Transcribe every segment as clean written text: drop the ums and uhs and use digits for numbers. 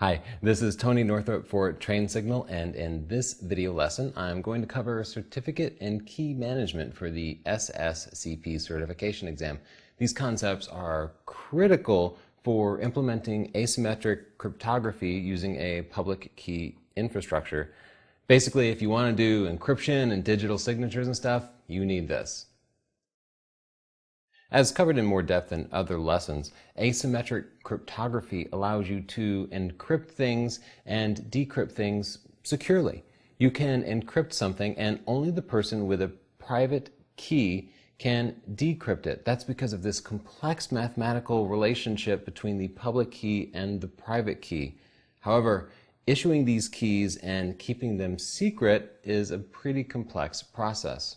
Hi, this is Tony Northrup for Train Signal, and in this video lesson I'm going to cover certificate and key management for the SSCP certification exam. These concepts are critical for implementing asymmetric cryptography using a public key infrastructure. Basically, if you want to do encryption and digital signatures and stuff, you need this. As covered in more depth in other lessons, asymmetric cryptography allows you to encrypt things and decrypt things securely. You can encrypt something and only the person with a private key can decrypt it. That's because of this complex mathematical relationship between the public key and the private key. However, issuing these keys and keeping them secret is a pretty complex process.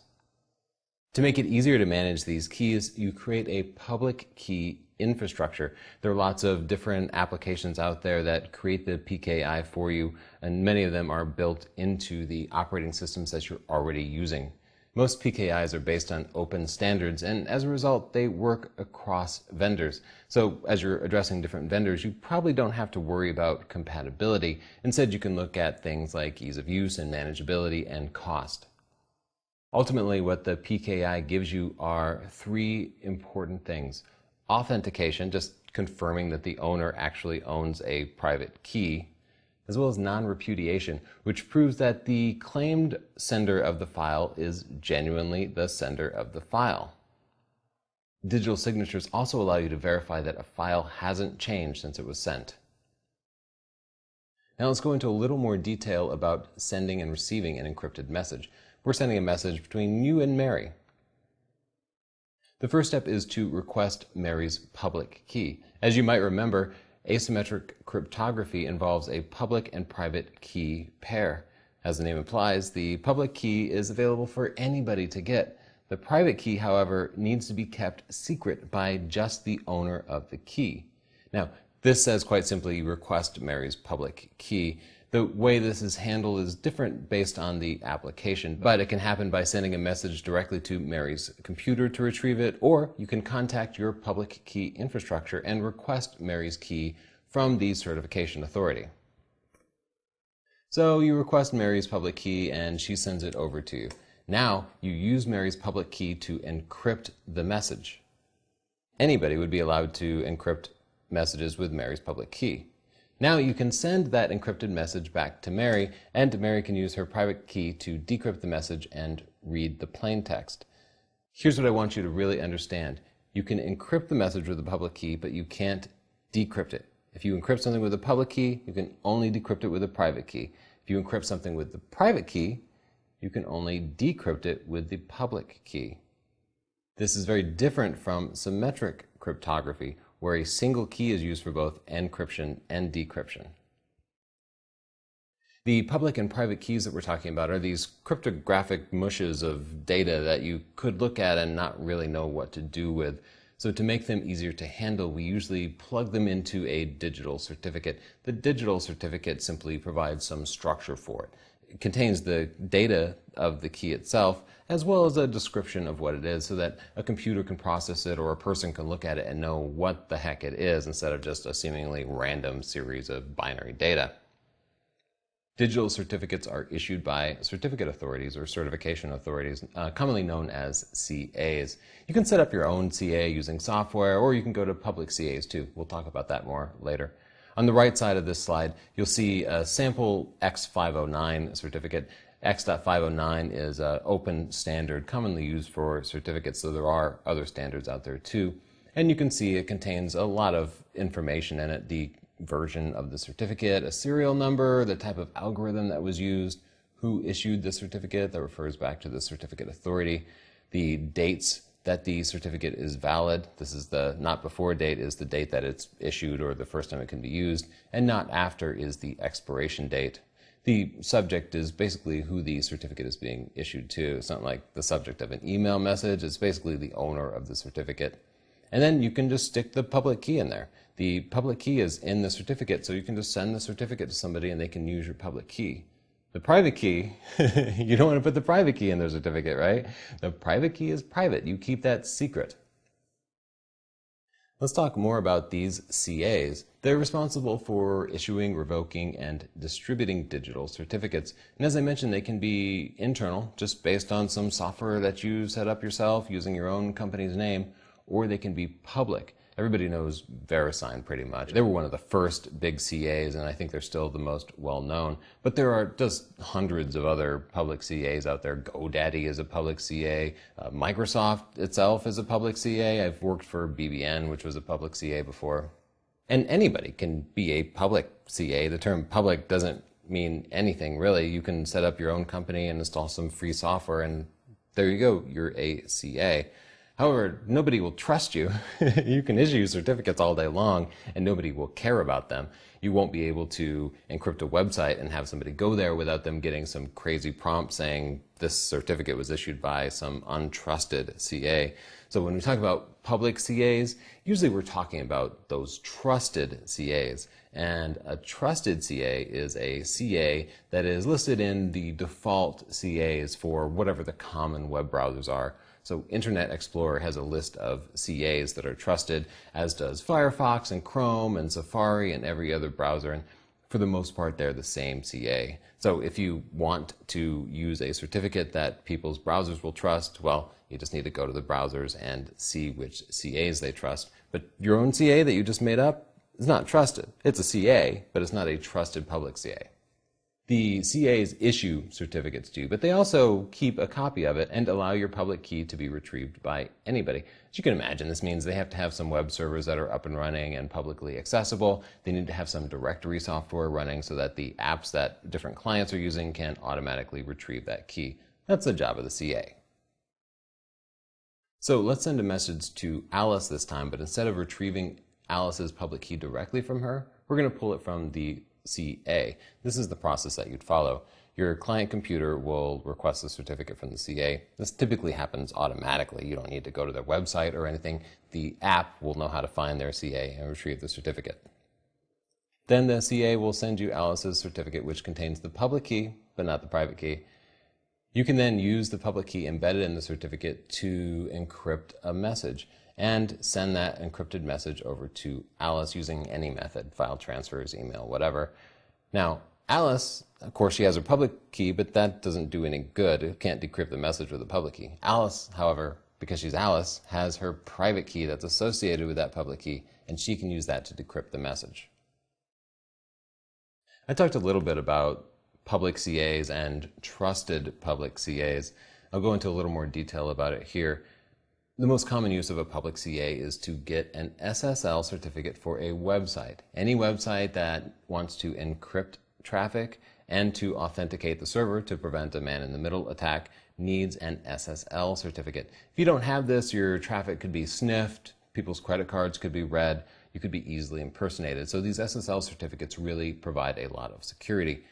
To make it easier to manage these keys, you create a public key infrastructure. There are lots of different applications out there that create the PKI for you, and many of them are built into the operating systems that you're already using. Most PKIs are based on open standards, and as a result, they work across vendors. So as you're addressing different vendors, you probably don't have to worry about compatibility. Instead, you can look at things like ease of use and manageability and cost. Ultimately, what the PKI gives you are three important things. Authentication, just confirming that the owner actually owns a private key, as well as non-repudiation, which proves that the claimed sender of the file is genuinely the sender of the file. Digital signatures also allow you to verify that a file hasn't changed since it was sent. Now let's go into a little more detail about sending and receiving an encrypted message. We're sending a message between you and Mary. The first step is to request Mary's public key. As you might remember, asymmetric cryptography involves a public and private key pair. As the name implies, the public key is available for anybody to get. The private key, however, needs to be kept secret by just the owner of the key. Now, this says quite simply request Mary's public key. The way this is handled is different based on the application, but it can happen by sending a message directly to Mary's computer to retrieve it, or you can contact your public key infrastructure and request Mary's key from the certification authority. So you request Mary's public key and she sends it over to you. Now you use Mary's public key to encrypt the message. Anybody would be allowed to encrypt messages with Mary's public key. Now you can send that encrypted message back to Mary, and Mary can use her private key to decrypt the message and read the plain text. Here's what I want you to really understand. You can encrypt the message with the public key, but you can't decrypt it. If you encrypt something with a public key, you can only decrypt it with a private key. If you encrypt something with the private key, you can only decrypt it with the public key. This is very different from symmetric cryptography, where a single key is used for both encryption and decryption. The public and private keys that we're talking about are these cryptographic mushes of data that you could look at and not really know what to do with. So to make them easier to handle, we usually plug them into a digital certificate. The digital certificate simply provides some structure for it. It contains the data of the key itself, as well as a description of what it is, so that a computer can process it or a person can look at it and know what the heck it is instead of just a seemingly random series of binary data. Digital certificates are issued by certificate authorities or certification authorities, commonly known as CAs. You can set up your own CA using software, or you can go to public CAs too. We'll talk about that more later. On the right side of this slide, you'll see a sample X509 certificate. X.509 is an open standard commonly used for certificates, so there are other standards out there too. And you can see it contains a lot of information in it, the version of the certificate, a serial number, the type of algorithm that was used, who issued the certificate, that refers back to the certificate authority, the dates that the certificate is valid. This is the not before date is the date that it's issued or the first time it can be used, and not after is the expiration date. The subject is basically who the certificate is being issued to. It's not like the subject of an email message. It's basically the owner of the certificate. And then you can just stick the public key in there. The public key is in the certificate, so you can just send the certificate to somebody and they can use your public key. The private key, you don't want to put the private key in their certificate, right? The private key is private. You keep that secret. Let's talk more about these CAs. They're responsible for issuing, revoking, and distributing digital certificates. And as I mentioned, they can be internal, just based on some software that you set up yourself using your own company's name, or they can be public. Everybody knows VeriSign pretty much. They were one of the first big CAs, and I think they're still the most well-known. But there are just hundreds of other public CAs out there. GoDaddy is a public CA. Microsoft itself is a public CA. I've worked for BBN, which was a public CA before. And anybody can be a public CA. The term public doesn't mean anything, really. You can set up your own company and install some free software, and there you go, you're a CA. However, nobody will trust you. You can issue certificates all day long and nobody will care about them. You won't be able to encrypt a website and have somebody go there without them getting some crazy prompt saying this certificate was issued by some untrusted CA. So when we talk about public CAs, usually we're talking about those trusted CAs. And a trusted CA is a CA that is listed in the default CAs for whatever the common web browsers are. So Internet Explorer has a list of CAs that are trusted, as does Firefox and Chrome and Safari and every other browser. And for the most part, they're the same CA. So if you want to use a certificate that people's browsers will trust, well, you just need to go to the browsers and see which CAs they trust. But your own CA that you just made up is not trusted. It's a CA, but it's not a trusted public CA. The CAs issue certificates to you, but they also keep a copy of it and allow your public key to be retrieved by anybody. As you can imagine, this means they have to have some web servers that are up and running and publicly accessible. They need to have some directory software running so that the apps that different clients are using can automatically retrieve that key. That's the job of the CA. So let's send a message to Alice this time, but instead of retrieving Alice's public key directly from her, we're going to pull it from the CA. This is the process that you'd follow. Your client computer will request a certificate from the CA. This typically happens automatically. You don't need to go to their website or anything. The app will know how to find their CA and retrieve the certificate. Then the CA will send you Alice's certificate, which contains the public key, but not the private key. You can then use the public key embedded in the certificate to encrypt a message and send that encrypted message over to Alice using any method, file transfers, email, whatever. Now, Alice, of course, she has her public key, but that doesn't do any good. It can't decrypt the message with a public key. Alice, however, because she's Alice, has her private key that's associated with that public key, and she can use that to decrypt the message. I talked a little bit about public CAs and trusted public CAs. I'll go into a little more detail about it here. The most common use of a public CA is to get an SSL certificate for a website. Any website that wants to encrypt traffic and to authenticate the server to prevent a man-in-the-middle attack needs an SSL certificate. If you don't have this, your traffic could be sniffed, people's credit cards could be read, you could be easily impersonated. So these SSL certificates really provide a lot of security.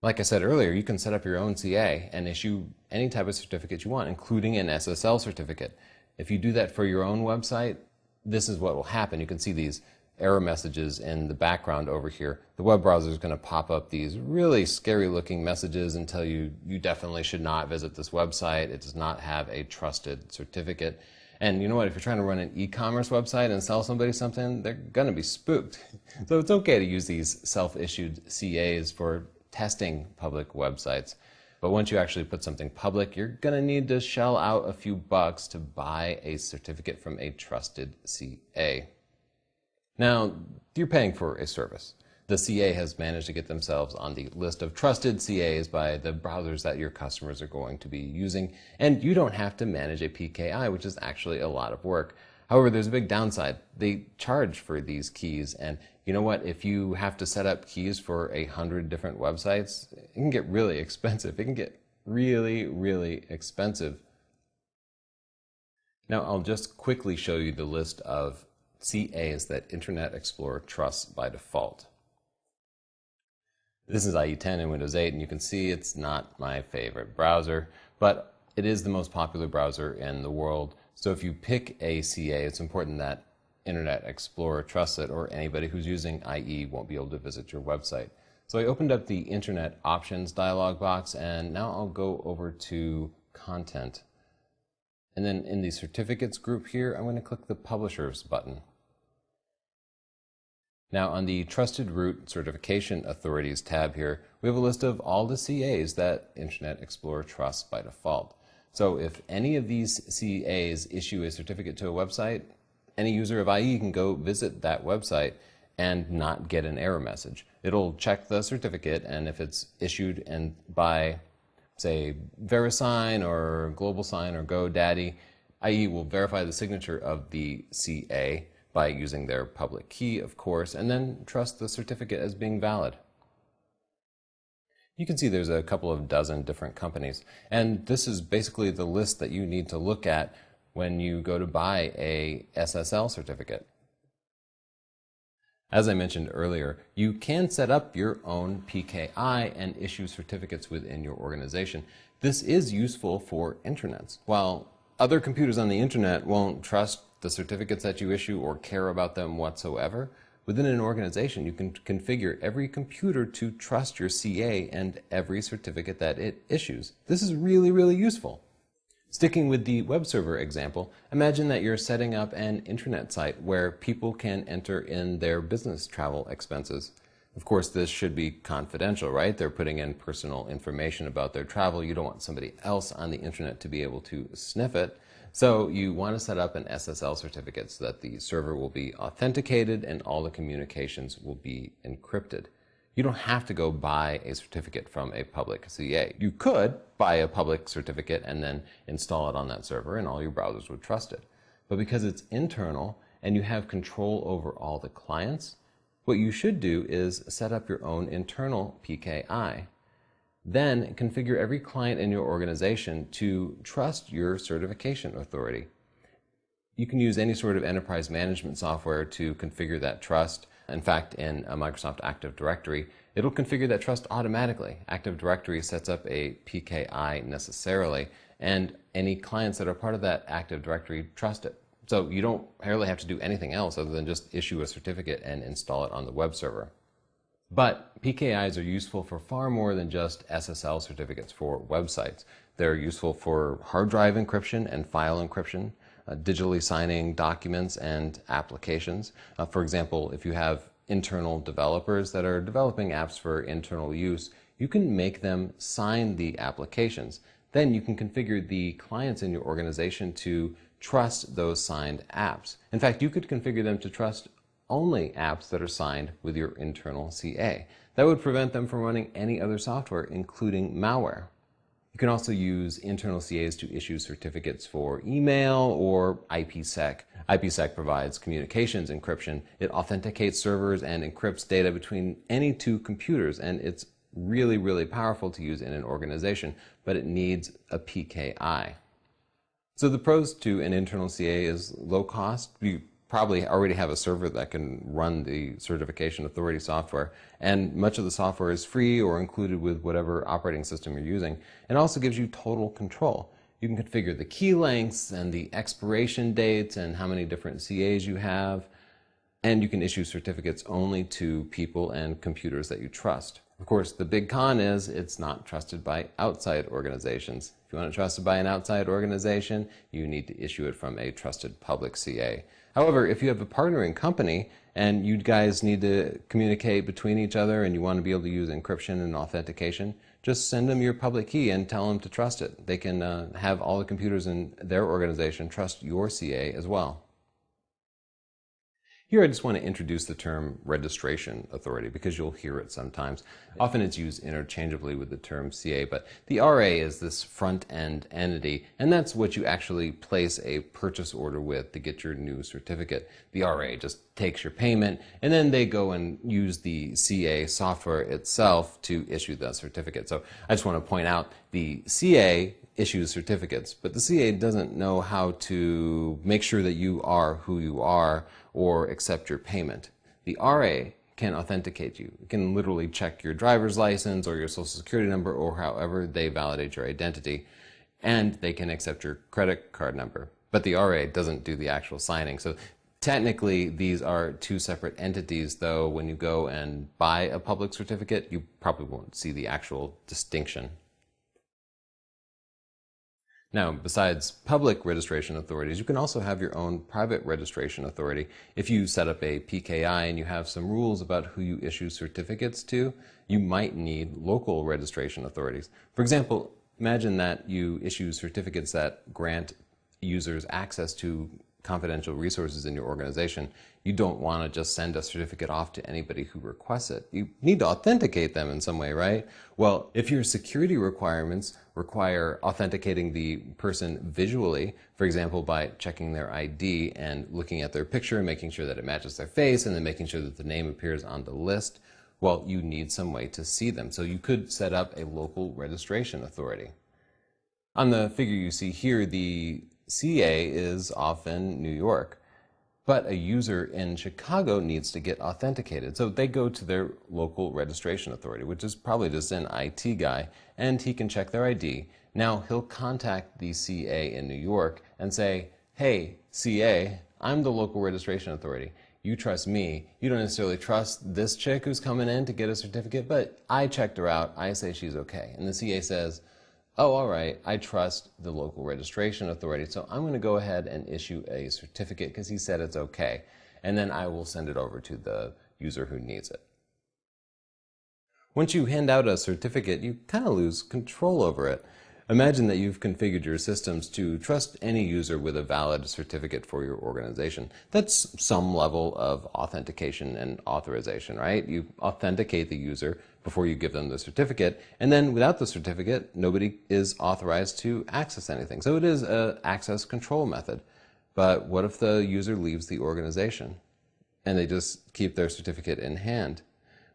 Like I said earlier, you can set up your own CA and issue any type of certificate you want, including an SSL certificate. If you do that for your own website, this is what will happen. You can see these error messages in the background over here. The web browser is going to pop up these really scary looking messages and tell you, you definitely should not visit this website. It does not have a trusted certificate. And you know what? If you're trying to run an e-commerce website and sell somebody something, they're going to be spooked. So it's okay to use these self-issued CAs for testing public websites. But once you actually put something public, you're going to need to shell out a few bucks to buy a certificate from a trusted CA. Now, you're paying for a service. The CA has managed to get themselves on the list of trusted CAs by the browsers that your customers are going to be using, and you don't have to manage a PKI, which is actually a lot of work. However, there's a big downside. They charge for these keys, and you know what? If you have to set up keys for 100 different websites, it can get really expensive. It can get really, really expensive. Now, I'll just quickly show you the list of CAs that Internet Explorer trusts by default. This is IE10 in Windows 8, and you can see it's not my favorite browser, but it is the most popular browser in the world. So if you pick a CA, it's important that Internet Explorer trusts it, or anybody who's using IE won't be able to visit your website. So I opened up the Internet Options dialog box, and now I'll go over to Content. And then in the Certificates group here, I'm going to click the Publishers button. Now on the Trusted Root Certification Authorities tab here, we have a list of all the CAs that Internet Explorer trusts by default. So if any of these CAs issue a certificate to a website, any user of IE can go visit that website and not get an error message. It'll check the certificate, and if it's issued by, say, VeriSign or GlobalSign or GoDaddy, IE will verify the signature of the CA by using their public key, of course, and then trust the certificate as being valid. You can see there's a couple of dozen different companies, and this is basically the list that you need to look at when you go to buy a SSL certificate. As I mentioned earlier, you can set up your own PKI and issue certificates within your organization. This is useful for intranets. While other computers on the internet won't trust the certificates that you issue or care about them whatsoever, within an organization you can configure every computer to trust your CA and every certificate that it issues. This is really, really useful. Sticking with the web server example, imagine that you're setting up an intranet site where people can enter in their business travel expenses. Of course, this should be confidential, right? They're putting in personal information about their travel. You don't want somebody else on the internet to be able to sniff it. So you want to set up an SSL certificate so that the server will be authenticated and all the communications will be encrypted. You don't have to go buy a certificate from a public CA. You could buy a public certificate and then install it on that server and all your browsers would trust it. But because it's internal and you have control over all the clients, what you should do is set up your own internal PKI. Then configure every client in your organization to trust your certification authority. You can use any sort of enterprise management software to configure that trust. In fact, in a Microsoft Active Directory, it'll configure that trust automatically. Active Directory sets up a PKI necessarily, and any clients that are part of that Active Directory trust it. So you don't really have to do anything else other than just issue a certificate and install it on the web server. But PKIs are useful for far more than just SSL certificates for websites. They're useful for hard drive encryption and file encryption, digitally signing documents and applications. For example, if you have internal developers that are developing apps for internal use, you can make them sign the applications. Then you can configure the clients in your organization to trust those signed apps. In fact, you could configure them to trust only apps that are signed with your internal CA. That would prevent them from running any other software, including malware. You can also use internal CAs to issue certificates for email or IPsec. IPsec provides communications encryption. It authenticates servers and encrypts data between any two computers, and it's really, really powerful to use in an organization, but it needs a PKI. So the pros to an internal CA is low cost. You probably already have a server that can run the certification authority software, and much of the software is free or included with whatever operating system you're using. It also gives you total control. You can configure the key lengths and the expiration dates and how many different CAs you have, and you can issue certificates only to people and computers that you trust. Of course, the big con is it's not trusted by outside organizations. If you want it trusted by an outside organization, you need to issue it from a trusted public CA. However, if you have a partnering company and you guys need to communicate between each other and you want to be able to use encryption and authentication, just send them your public key and tell them to trust it. They can have all the computers in their organization trust your CA as well. Here I just want to introduce the term registration authority because you'll hear it sometimes. Often it's used interchangeably with the term CA, but the RA is this front-end entity, and that's what you actually place a purchase order with to get your new certificate. The RA just takes your payment, and then they go and use the CA software itself to issue the certificate. So I just want to point out the CA issues certificates, but the CA doesn't know how to make sure that you are who you are or accept your payment. The RA can authenticate you. It can literally check your driver's license or your social security number or however they validate your identity, and they can accept your credit card number. But the RA doesn't do the actual signing. So technically these are two separate entities, though when you go and buy a public certificate, you probably won't see the actual distinction. Now, besides public registration authorities, you can also have your own private registration authority. If you set up a PKI and you have some rules about who you issue certificates to, you might need local registration authorities. For example, imagine that you issue certificates that grant users access to confidential resources in your organization. You don't want to just send a certificate off to anybody who requests it. You need to authenticate them in some way, right? Well, if your security requirements require authenticating the person visually, for example, by checking their ID and looking at their picture and making sure that it matches their face and then making sure that the name appears on the list, well, you need some way to see them. So you could set up a local registration authority. On the figure you see here, the CA is often New York, but a user in Chicago needs to get authenticated. So they go to their local registration authority, which is probably just an IT guy, and he can check their ID. Now he'll contact the CA in New York and say, hey, CA, I'm the local registration authority. You trust me. You don't necessarily trust this chick who's coming in to get a certificate, but I checked her out. I say she's okay. And the CA says, oh, all right, I trust the local registration authority, so I'm going to go ahead and issue a certificate because he said it's okay. And then I will send it over to the user who needs it. Once you hand out a certificate, you kind of lose control over it. Imagine that you've configured your systems to trust any user with a valid certificate for your organization. That's some level of authentication and authorization, right? You authenticate the user before you give them the certificate, and then without the certificate, nobody is authorized to access anything. So it is an access control method. But what if the user leaves the organization and they just keep their certificate in hand?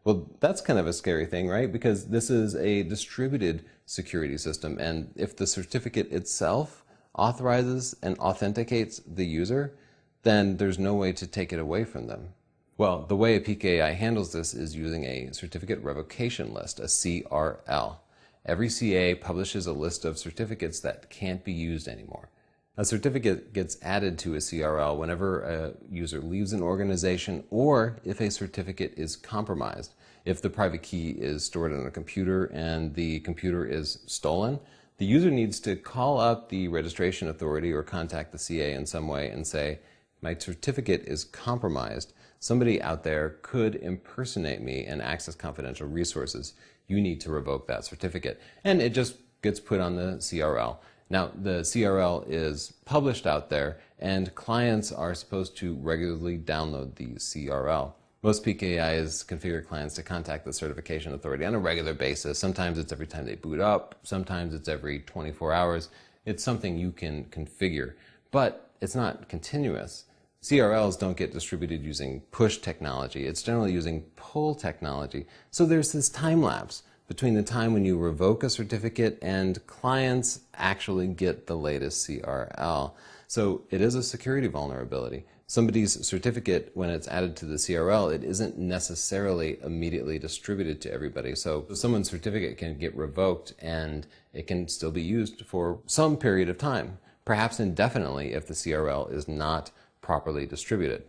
Well, that's kind of a scary thing, right? Because this is a distributed security system, and if the certificate itself authorizes and authenticates the user, then there's no way to take it away from them. Well, the way a PKI handles this is using a certificate revocation list, a CRL. Every CA publishes a list of certificates that can't be used anymore. A certificate gets added to a CRL whenever a user leaves an organization or if a certificate is compromised. If the private key is stored on a computer and the computer is stolen, the user needs to call up the registration authority or contact the CA in some way and say, my certificate is compromised. Somebody out there could impersonate me and access confidential resources. You need to revoke that certificate. And it just gets put on the CRL. Now, the CRL is published out there, and clients are supposed to regularly download the CRL. Most PKIs configure clients to contact the certification authority on a regular basis. Sometimes it's every time they boot up. Sometimes it's every 24 hours. It's something you can configure, but it's not continuous. CRLs don't get distributed using push technology. It's generally using pull technology. So there's this time lapse between the time when you revoke a certificate and clients actually get the latest CRL. So it is a security vulnerability. Somebody's certificate, when it's added to the CRL, it isn't necessarily immediately distributed to everybody. So someone's certificate can get revoked and it can still be used for some period of time, perhaps indefinitely if the CRL is not properly distributed.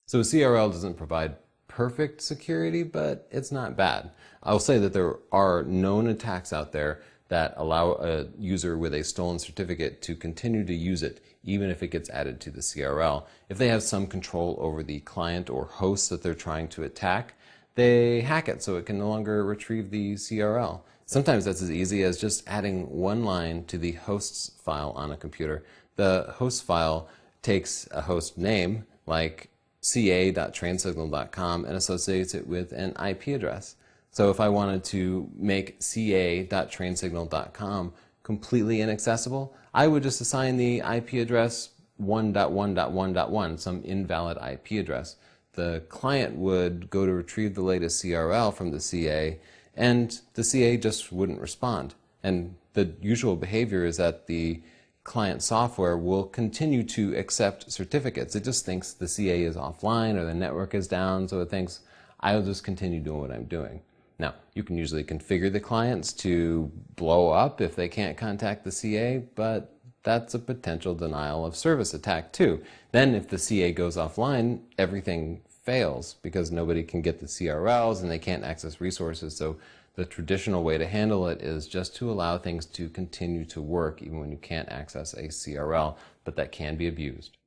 So CRL doesn't provide perfect security, but it's not bad. I'll say that there are known attacks out there that allow a user with a stolen certificate to continue to use it even if it gets added to the CRL. If they have some control over the client or host that they're trying to attack, they hack it so it can no longer retrieve the CRL. Sometimes that's as easy as just adding one line to the host's file on a computer. The host file takes a host name like ca.trainsignal.com and associates it with an IP address. So if I wanted to make ca.trainsignal.com completely inaccessible, I would just assign the IP address 1.1.1.1, some invalid IP address. The client would go to retrieve the latest CRL from the CA, and the CA just wouldn't respond. And the usual behavior is that the client software will continue to accept certificates. It just thinks the CA is offline or the network is down, so it thinks, I'll just continue doing what I'm doing. Now, you can usually configure the clients to blow up if they can't contact the CA, but that's a potential denial of service attack too. Then if the CA goes offline, everything fails because nobody can get the CRLs and they can't access resources. So the traditional way to handle it is just to allow things to continue to work even when you can't access a CRL, but that can be abused.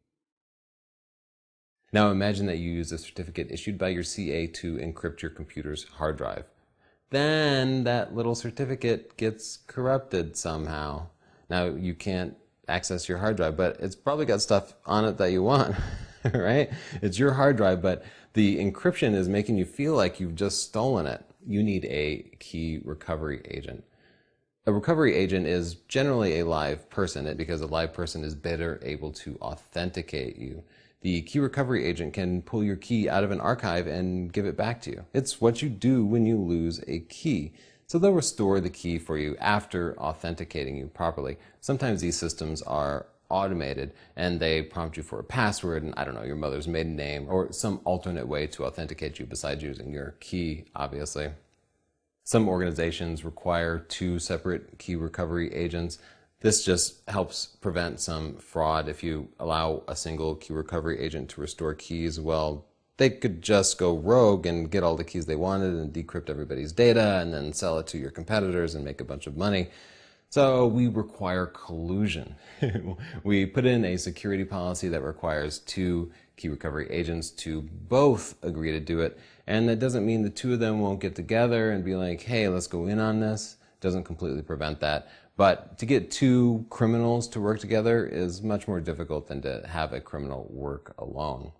Now imagine that you use a certificate issued by your CA to encrypt your computer's hard drive. Then that little certificate gets corrupted somehow. Now you can't access your hard drive, but it's probably got stuff on it that you want, right? It's your hard drive, but the encryption is making you feel like you've just stolen it. You need a key recovery agent. A recovery agent is generally a live person because a live person is better able to authenticate you. The key recovery agent can pull your key out of an archive and give it back to you. It's what you do when you lose a key. So they'll restore the key for you after authenticating you properly. Sometimes these systems are automated and they prompt you for a password and, I don't know, your mother's maiden name or some alternate way to authenticate you besides using your key, obviously. Some organizations require 2 separate key recovery agents. This just helps prevent some fraud. If you allow a single key recovery agent to restore keys, well, they could just go rogue and get all the keys they wanted and decrypt everybody's data and then sell it to your competitors and make a bunch of money. So we require collusion. We put in a security policy that requires 2 key recovery agents to both agree to do it. And that doesn't mean the 2 of them won't get together and be like, hey, let's go in on this. It doesn't completely prevent that. But to get 2 criminals to work together is much more difficult than to have a criminal work alone.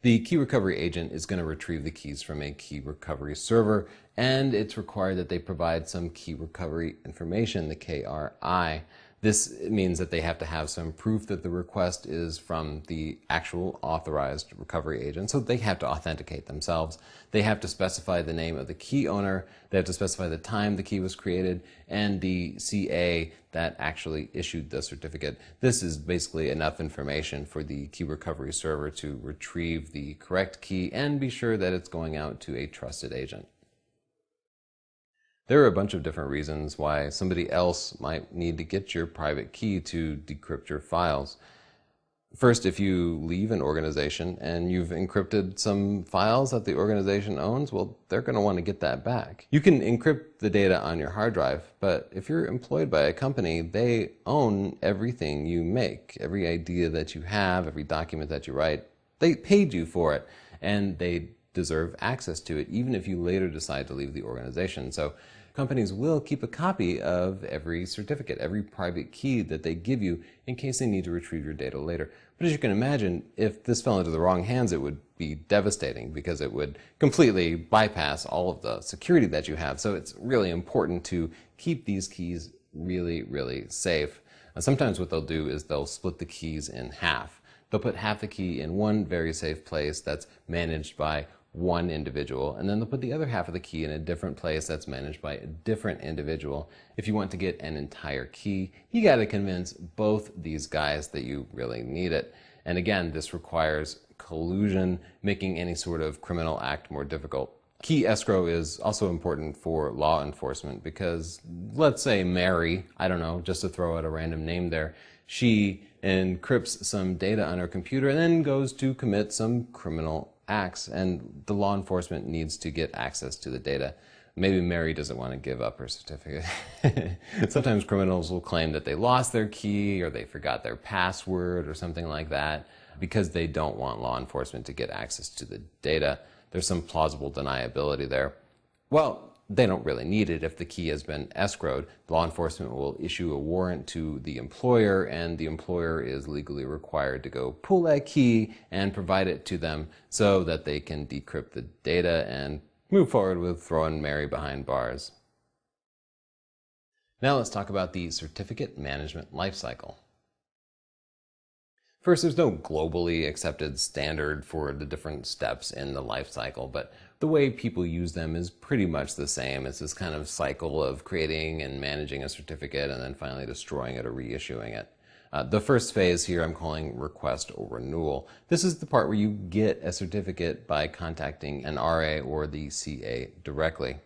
The key recovery agent is going to retrieve the keys from a key recovery server, and it's required that they provide some key recovery information, the KRI. This means that they have to have some proof that the request is from the actual authorized recovery agent, so they have to authenticate themselves. They have to specify the name of the key owner, they have to specify the time the key was created, and the CA that actually issued the certificate. This is basically enough information for the key recovery server to retrieve the correct key and be sure that it's going out to a trusted agent. There are a bunch of different reasons why somebody else might need to get your private key to decrypt your files. First, if you leave an organization and you've encrypted some files that the organization owns, well, they're going to want to get that back. You can encrypt the data on your hard drive, but if you're employed by a company, they own everything you make, every idea that you have, every document that you write. They paid you for it, and they deserve access to it, even if you later decide to leave the organization. So companies will keep a copy of every certificate, every private key that they give you in case they need to retrieve your data later. But as you can imagine, if this fell into the wrong hands, it would be devastating because it would completely bypass all of the security that you have. So it's really important to keep these keys really, really safe. And sometimes what they'll do is they'll split the keys in half. They'll put half the key in one very safe place that's managed by one individual, and then they'll put the other half of the key in a different place that's managed by a different individual. If you want to get an entire key, you got to convince both these guys that you really need it. And again, this requires collusion, making any sort of criminal act more difficult. Key escrow is also important for law enforcement because let's say Mary, I don't know, just to throw out a random name there, she encrypts some data on her computer and then goes to commit some criminal acts, and the law enforcement needs to get access to the data. Maybe Mary doesn't want to give up her certificate. Sometimes criminals will claim that they lost their key or they forgot their password or something like that because they don't want law enforcement to get access to the data. There's some plausible deniability there. Well, they don't really need it. If the key has been escrowed, law enforcement will issue a warrant to the employer, and the employer is legally required to go pull that key and provide it to them so that they can decrypt the data and move forward with throwing Mary behind bars. Now let's talk about the certificate management lifecycle. First, there's no globally accepted standard for the different steps in the life cycle, but the way people use them is pretty much the same. It's this kind of cycle of creating and managing a certificate and then finally destroying it or reissuing it. The first phase here I'm calling request or renewal. This is the part where you get a certificate by contacting an RA or the CA directly.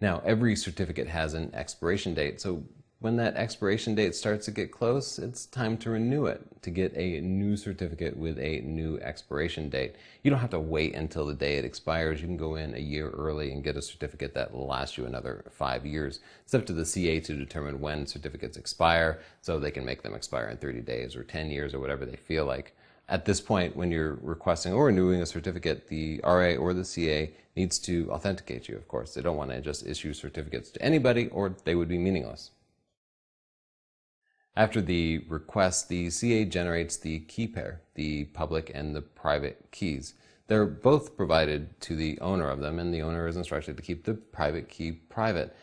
Now, every certificate has an expiration date, so when that expiration date starts to get close, it's time to renew it, to get a new certificate with a new expiration date. You don't have to wait until the day it expires. You can go in a year early and get a certificate that will last you another 5 years. It's up to the CA to determine when certificates expire, so they can make them expire in 30 days or 10 years or whatever they feel like. At this point, when you're requesting or renewing a certificate, the RA or the CA needs to authenticate you, of course. They don't want to just issue certificates to anybody, or they would be meaningless. After the request, the CA generates the key pair, the public and the private keys. They're both provided to the owner of them, and the owner is instructed to keep the private key private.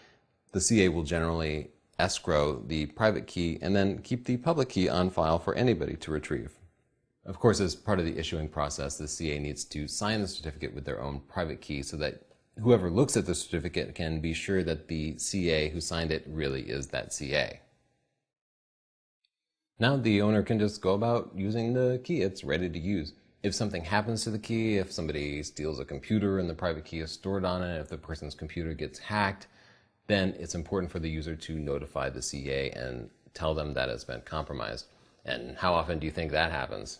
The CA will generally escrow the private key and then keep the public key on file for anybody to retrieve. Of course, as part of the issuing process, the CA needs to sign the certificate with their own private key so that whoever looks at the certificate can be sure that the CA who signed it really is that CA. Now the owner can just go about using the key. It's ready to use. If something happens to the key, if somebody steals a computer and the private key is stored on it, if the person's computer gets hacked, then it's important for the user to notify the CA and tell them that it's been compromised. And how often do you think that happens?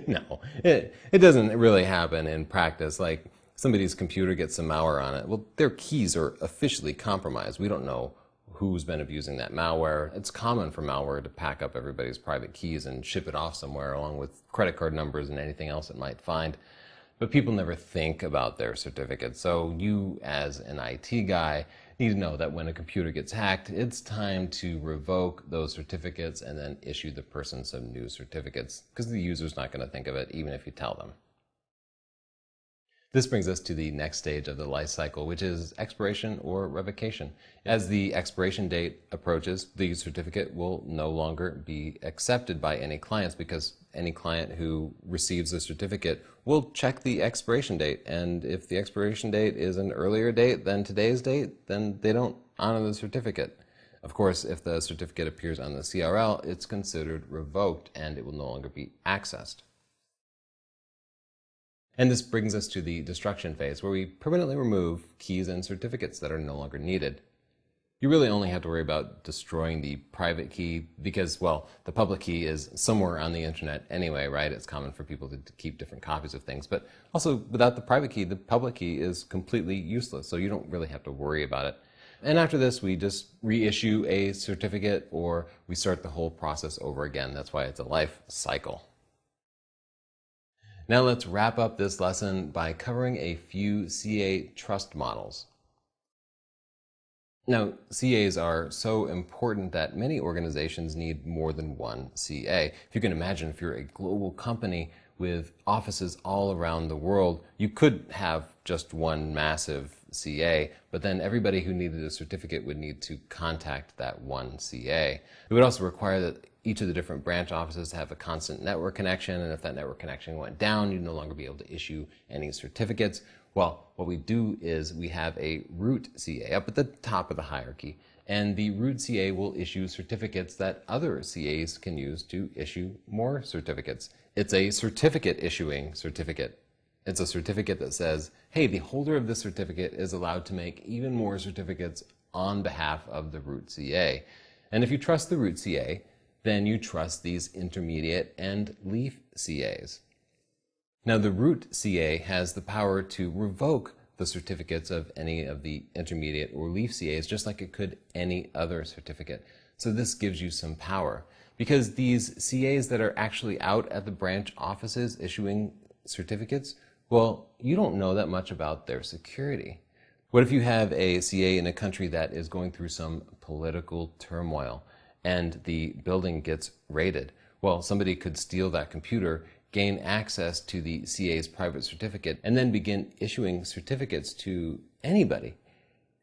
No, it doesn't really happen in practice. Like somebody's computer gets some malware on it. Well, their keys are officially compromised. We don't know who's been abusing that malware. It's common for malware to pack up everybody's private keys and ship it off somewhere along with credit card numbers and anything else it might find. But people never think about their certificates. So you, as an IT guy, need to know that when a computer gets hacked, it's time to revoke those certificates and then issue the person some new certificates, because the user's not going to think of it even if you tell them. This brings us to the next stage of the life cycle, which is expiration or revocation. As the expiration date approaches, the certificate will no longer be accepted by any clients, because any client who receives a certificate will check the expiration date. And if the expiration date is an earlier date than today's date, then they don't honor the certificate. Of course, if the certificate appears on the CRL, it's considered revoked and it will no longer be accessed. And this brings us to the destruction phase, where we permanently remove keys and certificates that are no longer needed. You really only have to worry about destroying the private key because, well, the public key is somewhere on the internet anyway, right? It's common for people to keep different copies of things. But also, without the private key, the public key is completely useless, so you don't really have to worry about it. And after this, we just reissue a certificate or we start the whole process over again. That's why it's a life cycle. Now let's wrap up this lesson by covering a few CA trust models. Now, CAs are so important that many organizations need more than one CA. If you can imagine, if you're a global company with offices all around the world, you could have just one massive CA, but then everybody who needed a certificate would need to contact that one CA. It would also require that each of the different branch offices have a constant network connection, and if that network connection went down, you'd no longer be able to issue any certificates. Well, what we do is we have a root CA up at the top of the hierarchy, and the root CA will issue certificates that other CAs can use to issue more certificates. It's a certificate issuing certificate. It's a certificate that says, hey, the holder of this certificate is allowed to make even more certificates on behalf of the root CA. And if you trust the root CA, then you trust these intermediate and leaf CAs. Now, the root CA has the power to revoke the certificates of any of the intermediate or leaf CAs, just like it could any other certificate. So this gives you some power, because these CAs that are actually out at the branch offices issuing certificates, well, you don't know that much about their security. What if you have a CA in a country that is going through some political turmoil and the building gets raided? Well, somebody could steal that computer, gain access to the CA's private certificate, and then begin issuing certificates to anybody.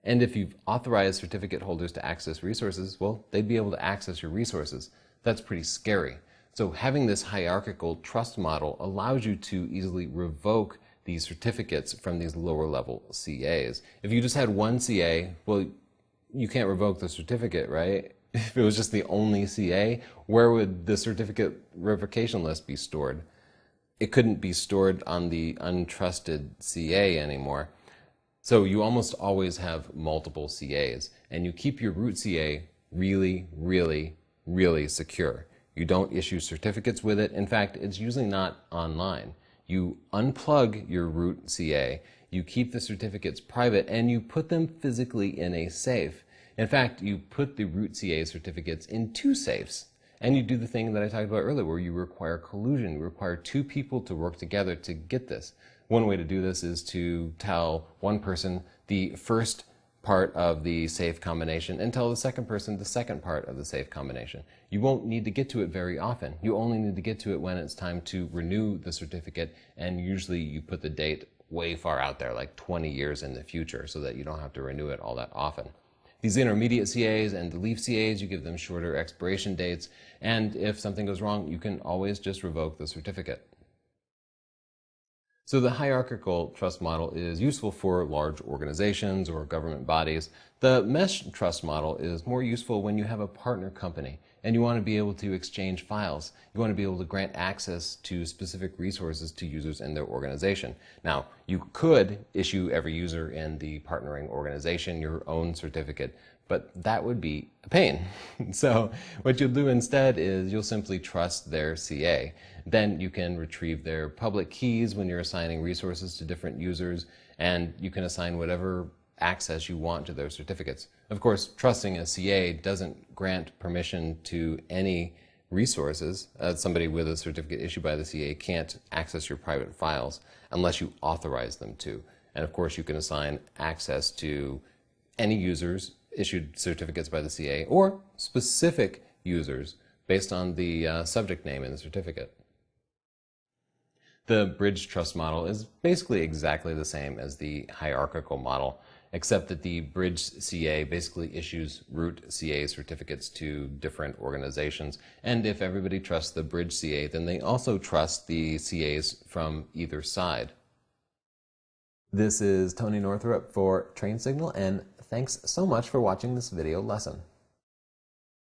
And if you've authorized certificate holders to access resources, well, they'd be able to access your resources. That's pretty scary. So having this hierarchical trust model allows you to easily revoke these certificates from these lower level CAs. If you just had one CA, well, you can't revoke the certificate, right? If it was just the only CA, where would the certificate revocation list be stored? It couldn't be stored on the untrusted CA anymore. So you almost always have multiple CAs, and you keep your root CA really, really, really secure. You don't issue certificates with it. In fact, it's usually not online. You unplug your root CA, you keep the certificates private, and you put them physically in a safe. In fact, you put the root CA certificates in two safes. And you do the thing that I talked about earlier, where you require collusion. You require two people to work together to get this. One way to do this is to tell one person the first part of the safe combination and tell the second person the second part of the safe combination. You won't need to get to it very often. You only need to get to it when it's time to renew the certificate, and usually you put the date way far out there, like 20 years in the future, so that you don't have to renew it all that often. These intermediate CAs and the leaf CAs, you give them shorter expiration dates, and if something goes wrong, you can always just revoke the certificate. So the hierarchical trust model is useful for large organizations or government bodies. The mesh trust model is more useful when you have a partner company and you want to be able to exchange files. You want to be able to grant access to specific resources to users in their organization. Now, you could issue every user in the partnering organization your own certificate, but that would be a pain. So what you'll do instead is you'll simply trust their CA. Then you can retrieve their public keys when you're assigning resources to different users, and you can assign whatever access you want to their certificates. Of course, trusting a CA doesn't grant permission to any resources. Somebody with a certificate issued by the CA can't access your private files unless you authorize them to. And of course, you can assign access to any users issued certificates by the CA or specific users based on the subject name in the certificate. The bridge trust model is basically exactly the same as the hierarchical model, except that the bridge CA basically issues root CA certificates to different organizations. And if everybody trusts the bridge CA, then they also trust the CAs from either side. This is Tony Northrup for Train Signal, and thanks so much for watching this video lesson.